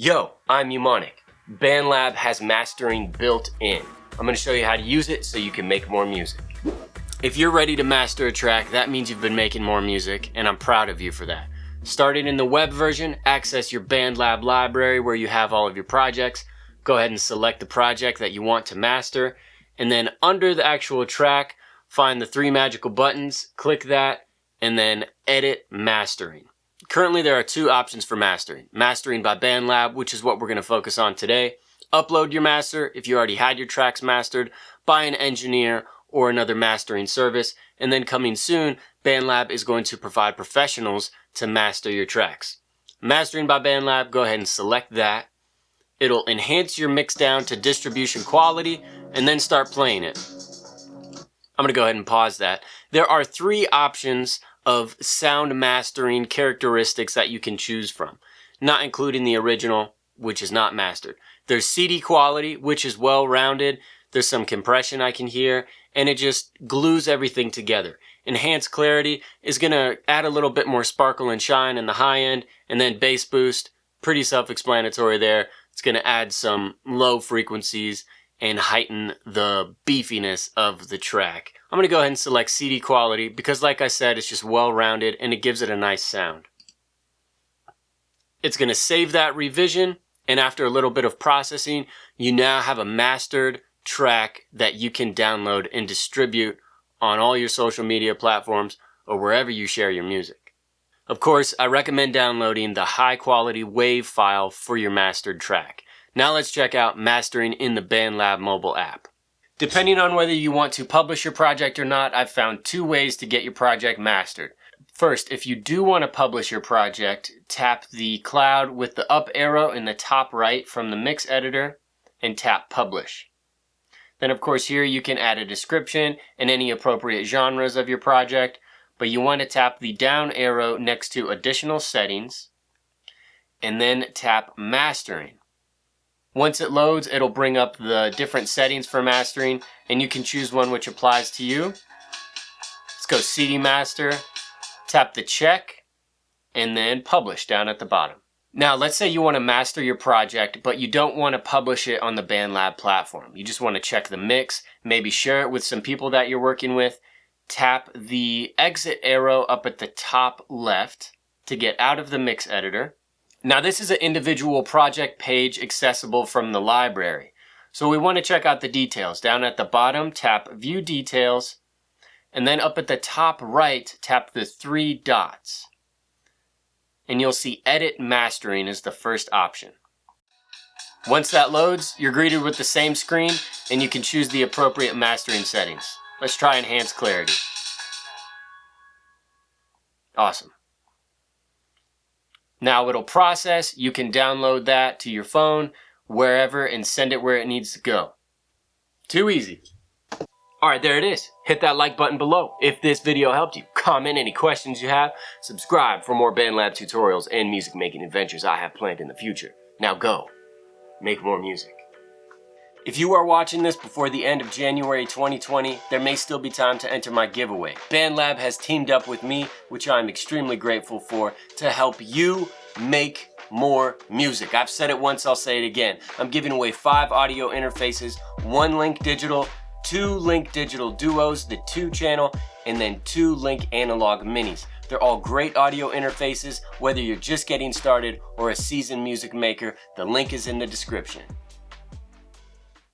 Yo, I'm Mnemonic. BandLab has mastering built in. I'm going to show you how to use it so you can make more music. If you're ready to master a track, that means you've been making more music, and I'm proud of you for that. Starting in the web version, access your BandLab library where you have all of your projects. Go ahead and select the project that you want to master, and then under the actual track, find the three magical buttons, click that, and then edit mastering. Currently there are two options for mastering. Mastering by BandLab, which is what we're going to focus on today. Upload your master if you already had your tracks mastered by an engineer or another mastering service. And then coming soon, BandLab is going to provide professionals to master your tracks. Mastering by BandLab, go ahead and select that. It'll enhance your mix down to distribution quality and then start playing it. I'm going to go ahead and pause that. There are three options of sound mastering characteristics that you can choose from, not including the original, which is not mastered. There's CD quality, which is well-rounded. There's some compression I can hear, and it just glues everything together. Enhanced clarity is going to add a little bit more sparkle and shine in the high end, and then bass boost, pretty self-explanatory there. It's going to add some low frequencies and heighten the beefiness of the track. I'm going to go ahead and select CD quality because, like I said, it's just well-rounded and it gives it a nice sound. It's going to save that revision, and after a little bit of processing, you now have a mastered track that you can download and distribute on all your social media platforms or wherever you share your music. Of course, I recommend downloading the high-quality WAV file for your mastered track. Now let's check out mastering in the BandLab mobile app. Depending on whether you want to publish your project or not, I've found two ways to get your project mastered. First, if you do want to publish your project, tap the cloud with the up arrow in the top right from the mix editor and tap publish. Then of course here you can add a description and any appropriate genres of your project, but you want to tap the down arrow next to additional settings and then tap mastering. Once it loads, it'll bring up the different settings for mastering, and you can choose one which applies to you. Let's go CD master, tap the check, and then publish down at the bottom. Now, let's say you want to master your project, but you don't want to publish it on the BandLab platform. You just want to check the mix, maybe share it with some people that you're working with. Tap the exit arrow up at the top left to get out of the mix editor. Now this is an individual project page accessible from the library. So we want to check out the details. Down at the bottom, tap View Details, and then up at the top right, tap the three dots. And you'll see Edit Mastering is the first option. Once that loads, you're greeted with the same screen, and you can choose the appropriate mastering settings. Let's try Enhanced Clarity. Awesome. Now it'll process, you can download that to your phone, wherever, and send it where it needs to go. Too easy. Alright, there it is. Hit that like button below if this video helped you. Comment any questions you have. Subscribe for more BandLab tutorials and music making adventures I have planned in the future. Now go, make more music. If you are watching this before the end of January 2020, there may still be time to enter my giveaway. BandLab has teamed up with me, which I'm extremely grateful for, to help you make more music. I've said it once, I'll say it again. I'm giving away 5 audio interfaces, 1 Link Digital, 2 Link Digital Duos, the 2 channel, and then 2 Link Analog Minis. They're all great audio interfaces, whether you're just getting started or a seasoned music maker. The link is in the description.